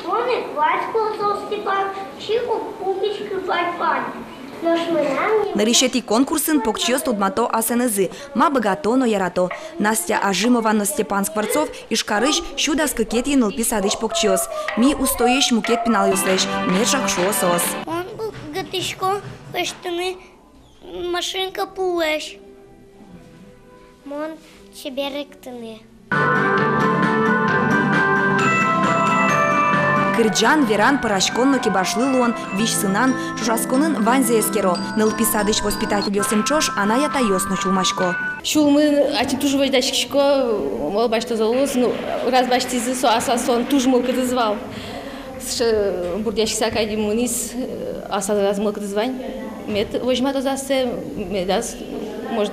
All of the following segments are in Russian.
Он и Ваську Степан, Чику Кубички Фальпан. Наришети конкурсын покчиост удмато асенезы, ма богатоно ярато. Настя Ажимова, но Степан Скворцов и Шкарыш щуда скакет енылпи садыш покчиос. Ми устоишь мукет пинал юслеш, мержак шуосос. Он был гатышко, пештаны, машинка пулеш. Мон тебе ректаны. Кырджан веран парашконно кибашлылуон виш сынан шушасконын ванзе эскеро. Нылпи садыш воспитатель йосымчош, она ята йосно чулмашко. Шулмы, а ти туж вождачкишко, мол башто залоз, ну раз башти зысо, асасон туж мол кыдызвал. Бурдяшкиса кайди мунис, аса раз мол кыдызвань. Мет вожмато засе, медас, может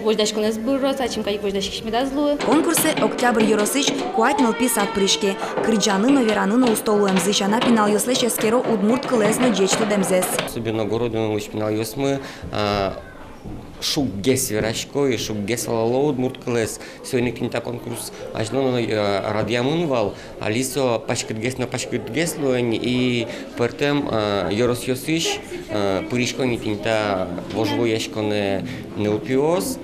вождачку нас был роз, а чем кайди вождачкиш медас злуе. Конкурсы октябрь Yorosыч куать нылпи сад прышке. Кырджаныно вераныно устолуем зычана пинал йослеш эскеро удмурт кылесно дечту демзес. Особенно городу пинал йосмы, шук гес верашко и шук гес валало удмурт кылес. Сегодня кинта конкурс ажно радиамын вал, алисо пачкет гес луэн и пертем Yoros йосыч пыришко не кинта вожву яшко не упиос.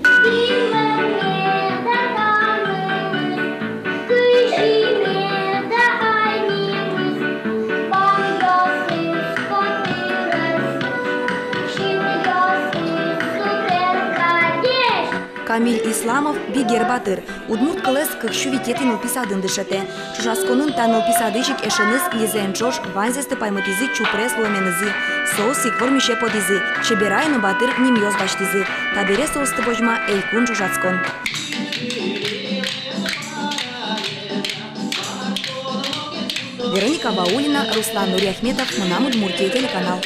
Камиль Исламов бигер батыр. Удмурт кылес кыкшу витети нылпи садын дышете. Чужасконын та нылпи садыжик эшеныз лизенчош ванзесты паймытизы чупрес луэменызы. Соус сиквор мише подизы. Чеберайны батыр нимьёз баштизы. Табере соусты божма эйкун чужаскон. Вероника Баулина, Руслан Нуриахметов, Манам Удмуртия, телеканал.